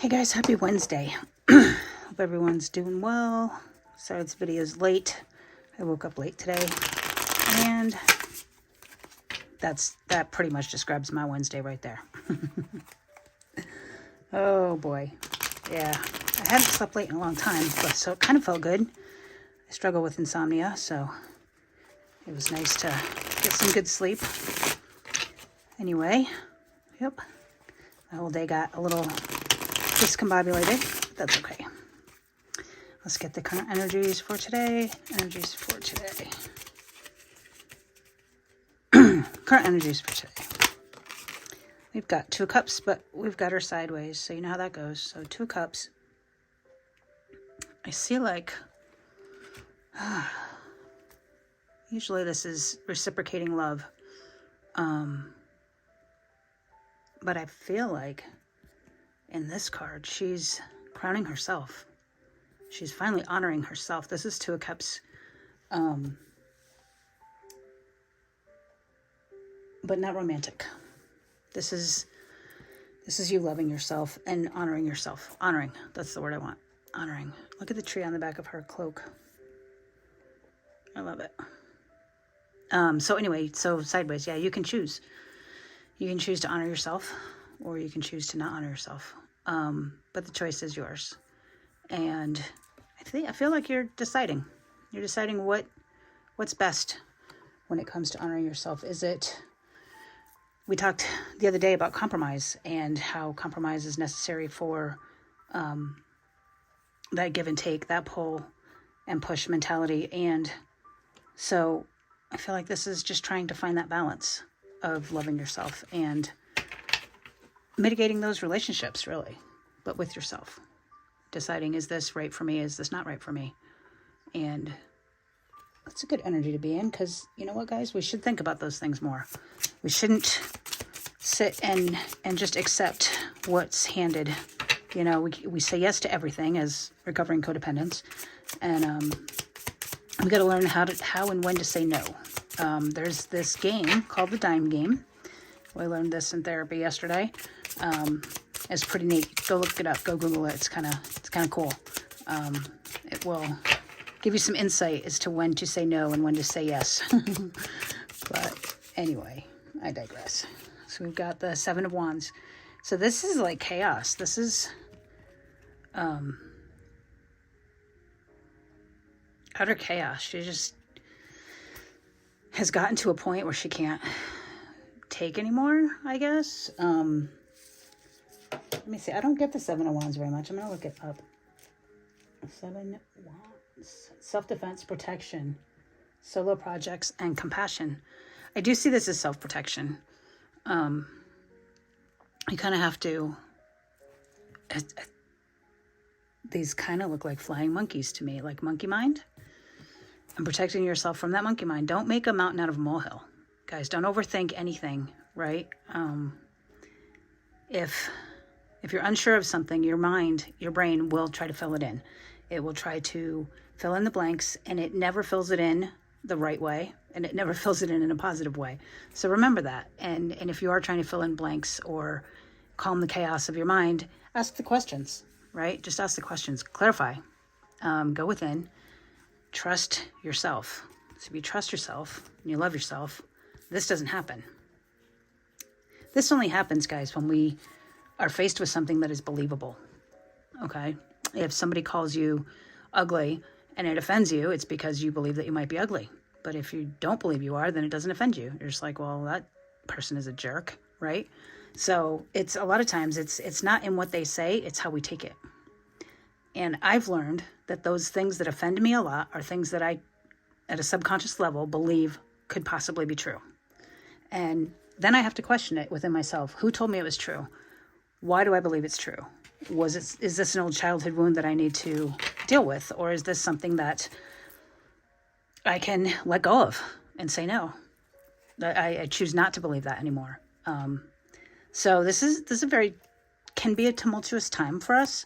Hey guys, happy Wednesday. Hope everyone's doing well. Sorry this video's late. I woke up late today. And that pretty much describes my Wednesday right there. Oh boy. Yeah. I hadn't slept late in a long time, but so it kind of felt good. I struggle with insomnia, so it was nice to get some good sleep. Anyway, yep. My whole day got a little discombobulated, but that's okay. Let's get the current energies for today. Current energies for today. We've got 2 cups, but we've got her sideways, so you know how that goes. So 2 cups. I see like, usually this is reciprocating love. But I feel like in this card, she's crowning herself. She's finally honoring herself. This is 2 of Cups. But not romantic. This is you loving yourself and honoring yourself. Honoring. That's the word I want. Honoring. Look at the tree on the back of her cloak. I love it. So anyway, so sideways. Yeah, you can choose. You can choose to honor yourself, or you can choose to not honor yourself. But the choice is yours. And I feel like you're deciding. You're deciding what's best when it comes to honoring yourself. We talked the other day about compromise and how compromise is necessary for that give and take, that pull and push mentality. And so I feel like this is just trying to find that balance of loving yourself and mitigating those relationships, really, but with yourself. Deciding, is this right for me? Is this not right for me? And that's a good energy to be in, because you know what, guys? We should think about those things more. We shouldn't sit and just accept what's handed. You know, we say yes to everything as recovering codependents, and we got to learn how and when to say no. There's this game called the dime game. I learned this in therapy yesterday. It's pretty neat. Go look it up. Go Google it. It's kind of cool. It will give you some insight as to when to say no and when to say yes. But anyway, I digress. So we've got the 7 of Wands. So this is like chaos. This is utter chaos. She just has gotten to a point where she can't take anymore, I guess. Let me see. I don't get the 7 of Wands very much. I'm going to look it up. 7 Wands. Self-defense, protection, solo projects, and compassion. I do see this as self-protection. You kind of have to... These kind of look like flying monkeys to me, like monkey mind. And protecting yourself from that monkey mind. Don't make a mountain out of a molehill. Guys, don't overthink anything, right? If you're unsure of something, your mind, your brain will try to fill it in. It will try to fill in the blanks, and it never fills it in the right way, and it never fills it in a positive way. So remember that. And if you are trying to fill in blanks or calm the chaos of your mind, ask the questions, right? Just ask the questions. Clarify. Go within. Trust yourself. So if you trust yourself and you love yourself, this doesn't happen. This only happens, guys, when we are faced with something that is believable. Okay? If somebody calls you ugly and it offends you, it's because you believe that you might be ugly. But if you don't believe you are, then it doesn't offend you. You're just like, well, that person is a jerk, right? So it's a lot of times it's not in what they say, it's how we take it. And I've learned that those things that offend me a lot are things that I, at a subconscious level, believe could possibly be true. And then I have to question it within myself. Who told me it was true? Why do I believe it's true? Is this an old childhood wound that I need to deal with? Or is this something that I can let go of and say no? I choose not to believe that anymore. So this is can be a tumultuous time for us,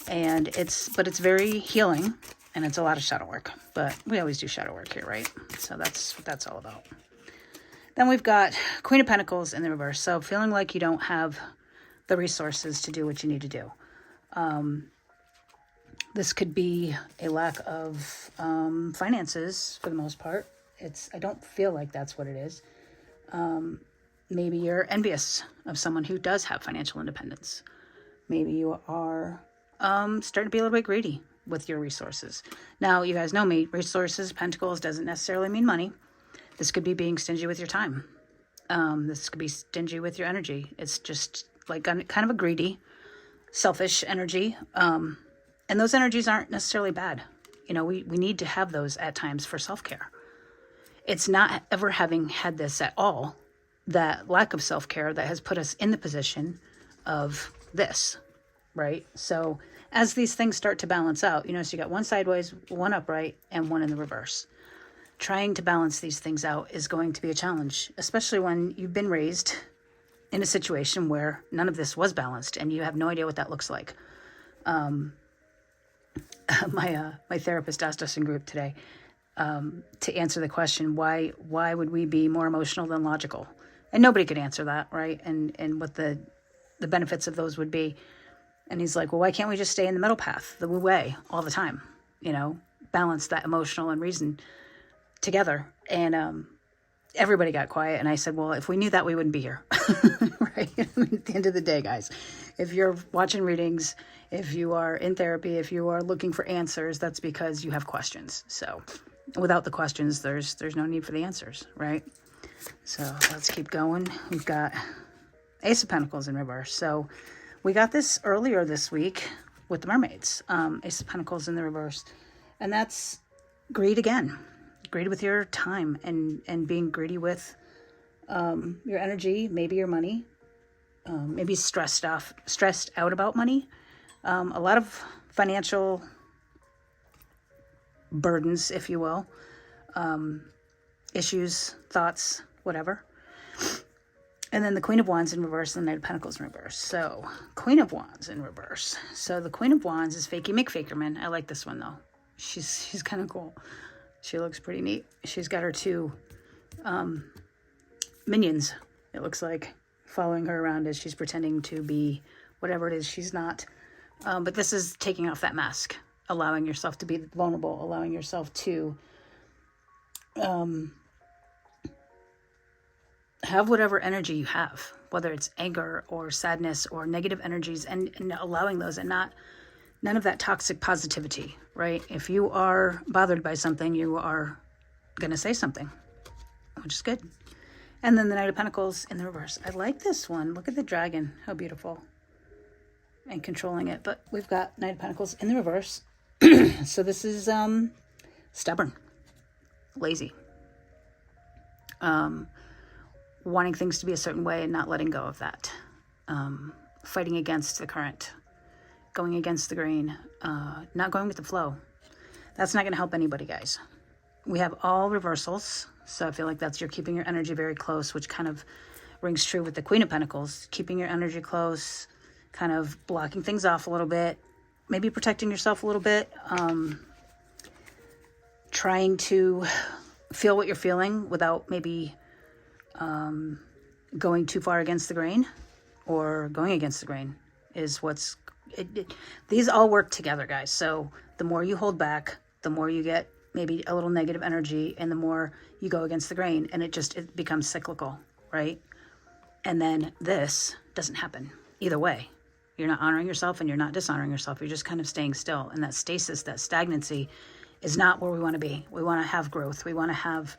and it's very healing, and it's a lot of shadow work. But we always do shadow work here, right? So that's what that's all about. Then we've got Queen of Pentacles in the reverse. So feeling like you don't have the resources to do what you need to do. This could be a lack of finances for the most part. I don't feel like that's what it is. Maybe you're envious of someone who does have financial independence. Maybe you are starting to be a little bit greedy with your resources. Now, you guys know me. Resources, pentacles, doesn't necessarily mean money. This could be being stingy with your time. This could be stingy with your energy. It's just like kind of a greedy, selfish energy. And those energies aren't necessarily bad. You know, we need to have those at times for self-care. It's not ever having had this at all, that lack of self-care, that has put us in the position of this, right? So as these things start to balance out, you know, so you got one sideways, one upright, and one in the reverse. Trying to balance these things out is going to be a challenge, especially when you've been raised in a situation where none of this was balanced and you have no idea what that looks like. My therapist asked us in group today to answer the question, why would we be more emotional than logical? And nobody could answer that, right? And what the benefits of those would be. And he's like, well, why can't we just stay in the middle path, the way, all the time? You know, balance that emotional and reason together. And everybody got quiet. And I said, well, if we knew that, we wouldn't be here. Right? I mean, at the end of the day, guys, if you're watching readings, if you are in therapy, if you are looking for answers, that's because you have questions. So without the questions, there's no need for the answers, right? So let's keep going. We've got Ace of Pentacles in reverse. So we got this earlier this week with the mermaids. Ace of Pentacles in the reverse. And that's greed again. Greed with your time and being greedy with your energy, maybe your money, maybe stressed out about money. A lot of financial burdens, if you will, issues, thoughts, whatever. And then the Queen of Wands in reverse and the Knight of Pentacles in reverse. So Queen of Wands in reverse. So the Queen of Wands is Fakey McFakerman. I like this one though. She's kind of cool. She looks pretty neat. She's got her two minions, it looks like, following her around as she's pretending to be whatever it is she's not. But this is taking off that mask, allowing yourself to be vulnerable, allowing yourself to have whatever energy you have, whether it's anger or sadness or negative energies, and allowing those, and none of that toxic positivity, right? If you are bothered by something, you are going to say something, which is good. And then the Knight of Pentacles in the reverse. I like this one. Look at the dragon. How beautiful. And controlling it. But we've got Knight of Pentacles in the reverse. So this is stubborn, lazy, wanting things to be a certain way and not letting go of that, fighting against the current, going against the grain, not going with the flow. That's not going to help anybody, guys. We have all reversals, so I feel like you're keeping your energy very close, which kind of rings true with the Queen of Pentacles, keeping your energy close, kind of blocking things off a little bit, maybe protecting yourself a little bit, trying to feel what you're feeling without maybe going too far against the grain, or going against the grain is these all work together, guys. So the more you hold back, the more you get maybe a little negative energy, and the more you go against the grain, and it becomes cyclical, right? And then this doesn't happen either way. You're not honoring yourself and you're not dishonoring yourself. You're just kind of staying still. And that stasis, that stagnancy is not where we want to be. We want to have growth. We want to have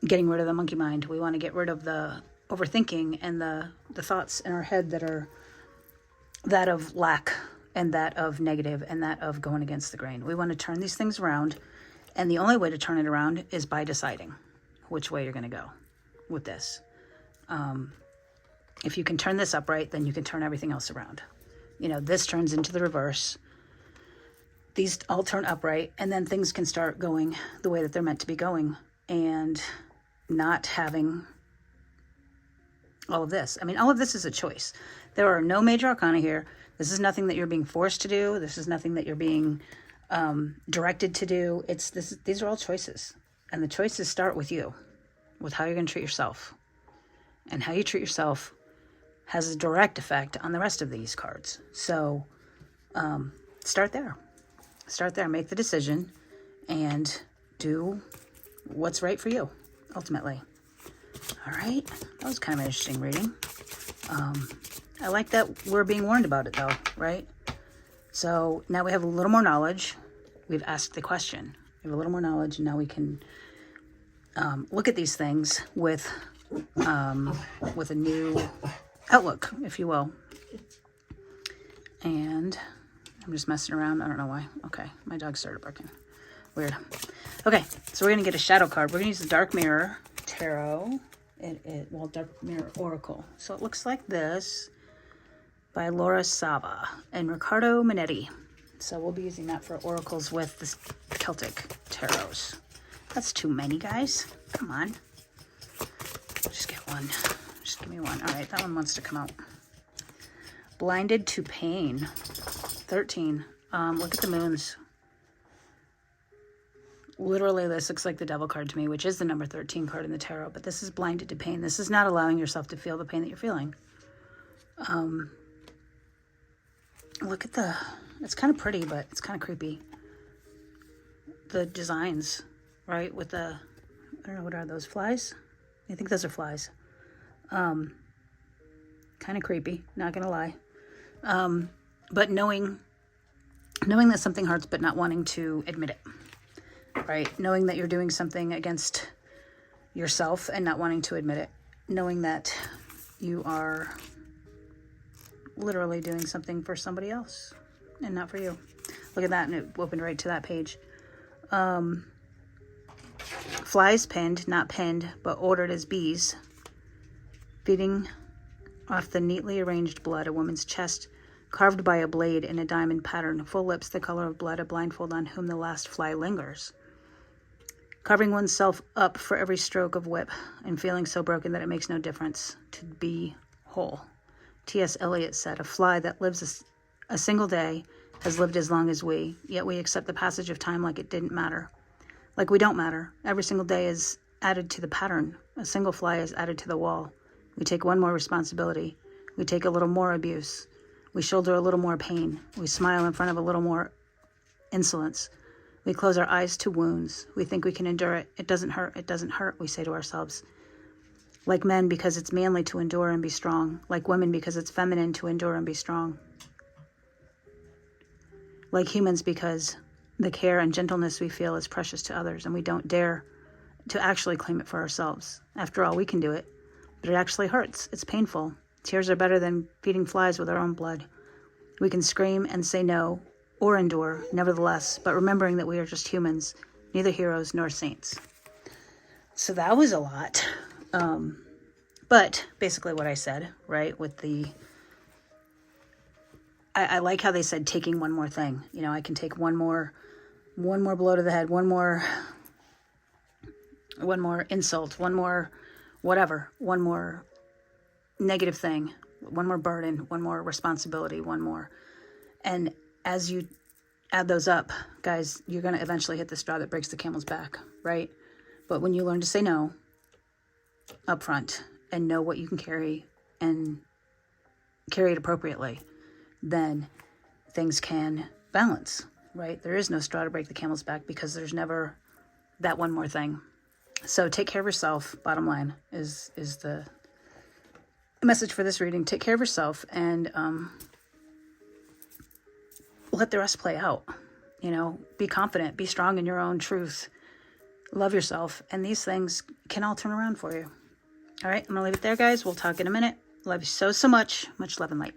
getting rid of the monkey mind. We want to get rid of the overthinking and the thoughts in our head that are that of lack and that of negative and that of going against the grain. We want to turn these things around. And the only way to turn it around is by deciding which way you're going to go with this. If you can turn this upright, then you can turn everything else around. You know, this turns into the reverse. These all turn upright, and then things can start going the way that they're meant to be going, and not having all of this. I mean, all of this is a choice. There are no major arcana here. This is nothing that you're being forced to do. This is nothing that you're being directed to do. These are all choices. And the choices start with you, with how you're going to treat yourself. And how you treat yourself has a direct effect on the rest of these cards. So Start there. Start there. Make the decision and do what's right for you, ultimately. All right. That was kind of an interesting reading. I like that we're being warned about it, though, right? So now we have a little more knowledge. We've asked the question. We have a little more knowledge, and now we can look at these things with a new outlook, if you will. And I'm just messing around. I don't know why. Okay, my dog started barking. Weird. Okay, so we're going to get a shadow card. We're going to use the Dark Mirror Tarot. Dark Mirror Oracle. So it looks like this by Laura Sava and Riccardo Minetti. So we'll be using that for oracles with the Celtic tarots. That's too many, guys. Come on. Just get one. Just give me one. All right, that one wants to come out. Blinded to Pain. 13. Look at the moons. Literally, this looks like the Devil card to me, which is the number 13 card in the tarot. But this is blinded to pain. This is not allowing yourself to feel the pain that you're feeling. Look at it's kind of pretty, but it's kind of creepy. The designs, right? With I don't know, what are those, flies? I think those are flies. Kind of creepy, not gonna lie. But knowing that something hurts, but not wanting to admit it, right? Knowing that you're doing something against yourself and not wanting to admit it. Knowing that you are literally doing something for somebody else and not for you. Look at that, and it opened right to that page. Flies pinned, not pinned, but ordered as bees, feeding off the neatly arranged blood, a woman's chest carved by a blade in a diamond pattern, full lips the color of blood, a blindfold on whom the last fly lingers. Carving oneself up for every stroke of whip and feeling so broken that it makes no difference to be whole. T.S. Eliot said, a fly that lives a single day has lived as long as we, yet we accept the passage of time like it didn't matter. Like we don't matter. Every single day is added to the pattern. A single fly is added to the wall. We take one more responsibility. We take a little more abuse. We shoulder a little more pain. We smile in front of a little more insolence. We close our eyes to wounds. We think we can endure it. It doesn't hurt. It doesn't hurt, we say to ourselves. Like men because it's manly to endure and be strong. Like women because it's feminine to endure and be strong. Like humans because the care and gentleness we feel is precious to others and we don't dare to actually claim it for ourselves. After all, we can do it, but it actually hurts. It's painful. Tears are better than feeding flies with our own blood. We can scream and say no or endure, nevertheless, but remembering that we are just humans, neither heroes nor saints. So that was a lot. But basically what I said, right, with I like how they said taking one more thing. You know, I can take one more blow to the head, one more insult, one more whatever, one more negative thing, one more burden, one more responsibility, one more. And as you add those up, guys, you're going to eventually hit the straw that breaks the camel's back, right? But when you learn to say no up front and know what you can carry and carry it appropriately, then things can balance, right? There is no straw to break the camel's back because there's never that one more thing. So take care of yourself, bottom line, is the message for this reading. Take care of yourself and let the rest play out. You know, be confident, be strong in your own truth, love yourself, and these things can all turn around for you. All right, I'm gonna leave it there, guys. We'll talk in a minute. Love you so much. Much love and light.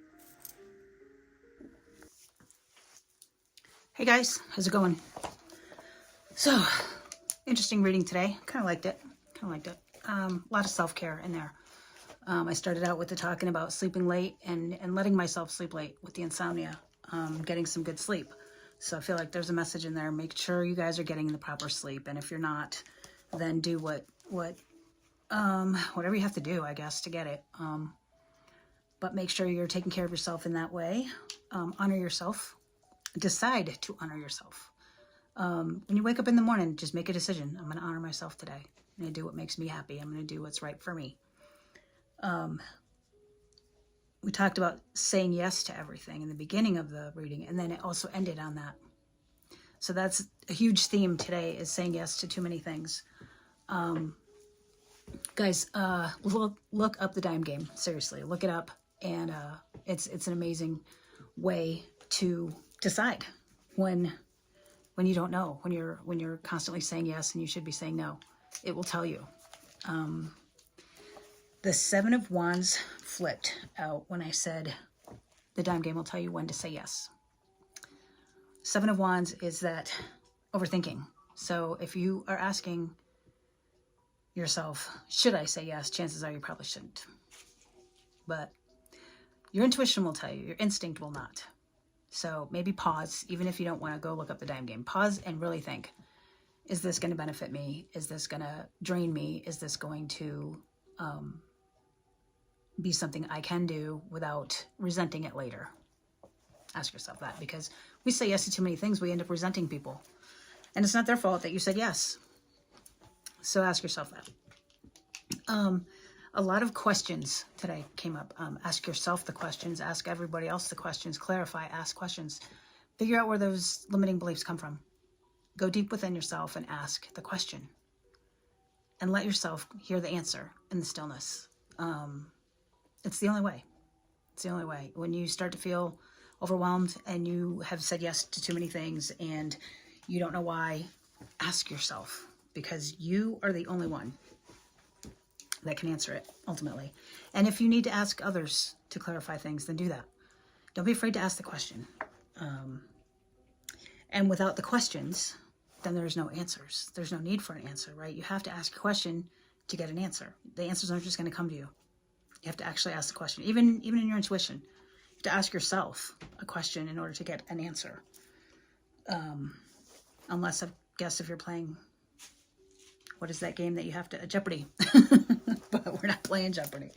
Hey guys, how's it going? So, interesting reading today. Kind of liked it. A lot of self-care in there. I started out with the talking about sleeping late and letting myself sleep late with the insomnia, getting some good sleep. So I feel like there's a message in there. Make sure you guys are getting the proper sleep. And if you're not, then do whatever you have to do, I guess, to get it. But make sure you're taking care of yourself in that way. Honor yourself. Decide to honor yourself. When you wake up in the morning, just make a decision. I'm going to honor myself today. I'm going to do what makes me happy. I'm going to do what's right for me. we talked about saying yes to everything in the beginning of the reading, and then it also ended on that. So that's a huge theme today, is saying yes to too many things. Guys, look up the Dime Game. Seriously, look it up, and it's an amazing way to decide when you don't know, when you're constantly saying yes and you should be saying no. It will tell you. The Seven of Wands flipped out when I said the Dime Game will tell you when to say yes. Seven of Wands is that overthinking. So if you are asking yourself, should I say yes? Chances are you probably shouldn't. But your intuition will tell you, your instinct will not. So maybe pause, even if you don't want to go look up the Dime Game. Pause and really think, is this going to benefit me? Is this going to drain me? Is this going to be something I can do without resenting it later? Ask yourself that, because we say yes to too many things, we end up resenting people. And it's not their fault that you said yes. So ask yourself that. A lot of questions today came up. Ask yourself the questions, ask everybody else the questions, clarify, ask questions. Figure out where those limiting beliefs come from. Go deep within yourself and ask the question. And let yourself hear the answer in the stillness. It's the only way. It's the only way. When you start to feel overwhelmed and you have said yes to too many things and you don't know why, ask yourself, because you are the only one that can answer it ultimately. And if you need to ask others to clarify things, then do that. Don't be afraid to ask the question. And without the questions, then there's no answers. There's no need for an answer, right? You have to ask a question to get an answer. The answers aren't just going to come to you. You have to actually ask the question. Even in your intuition, you have to ask yourself a question in order to get an answer. Unless, I guess, if you're playing, what is that game that you have to, Jeopardy. But we're not playing Jeopardy.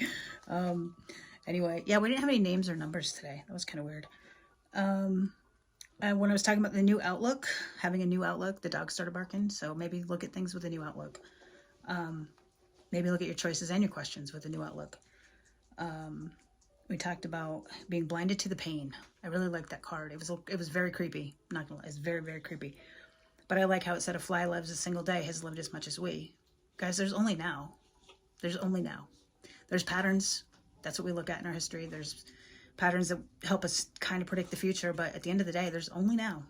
Anyway, yeah, we didn't have any names or numbers today. That was kind of weird. When I was talking about the new outlook, having a new outlook, the dog started barking. So maybe look at things with a new outlook. Maybe look at your choices and your questions with a new outlook. We talked about being blinded to the pain. I really liked that card. It was very creepy. I'm not gonna lie, it's very, very creepy. But I like how it said a fly lives a single day, has lived as much as we. Guys, there's only now. There's only now. There's patterns. That's what we look at in our history. There's patterns that help us kind of predict the future. But at the end of the day, there's only now.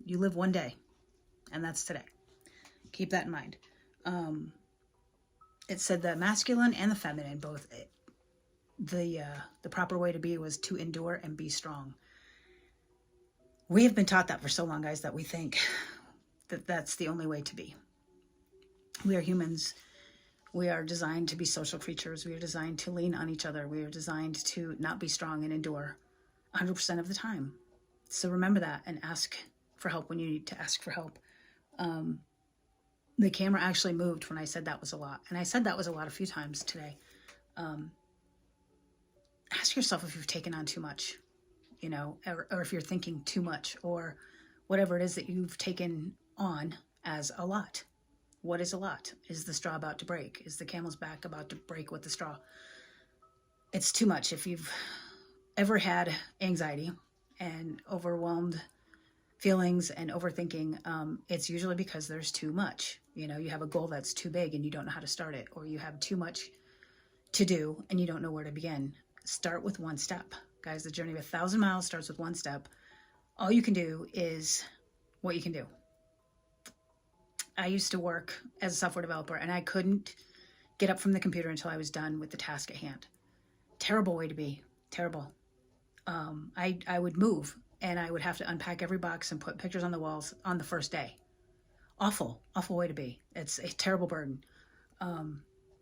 You live one day. And that's today. Keep that in mind. It said the masculine and the feminine both. The proper way to be was to endure and be strong. We have been taught that for so long, guys, that we think that that's the only way to be. We are humans. We are designed to be social creatures. We are designed to lean on each other. We are designed to not be strong and endure 100% of the time. So remember that and ask for help when you need to ask for help. The camera actually moved when I said that was a lot. And I said that was a lot a few times today. Ask yourself if you've taken on too much, you know, or if you're thinking too much, or whatever it is that you've taken on as a lot. What is a lot? Is the straw about to break? Is the camel's back about to break with the straw? It's too much. If you've ever had anxiety and overwhelmed feelings and overthinking, it's usually because there's too much. You know, you have a goal that's too big and you don't know how to start it, or you have too much to do and you don't know where to begin. Start with one step. Guys, the journey of 1,000 miles starts with one step. All you can do is what you can do. I used to work as a software developer and I couldn't get up from the computer until I was done with the task at hand. Terrible way to be. Terrible. I would move and I would have to unpack every box and put pictures on the walls on the first day. Awful way to be. It's a terrible burden.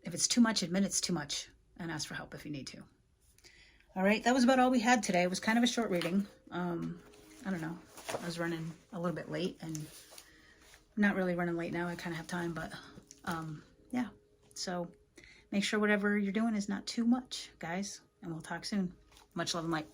If it's too much, admit it's too much and ask for help if you need to. All right, that was about all we had today. It was kind of a short reading. I don't know. I was running a little bit late, and I'm not really running late now. I kind of have time, but yeah. So make sure whatever you're doing is not too much, guys, and we'll talk soon. Much love and light.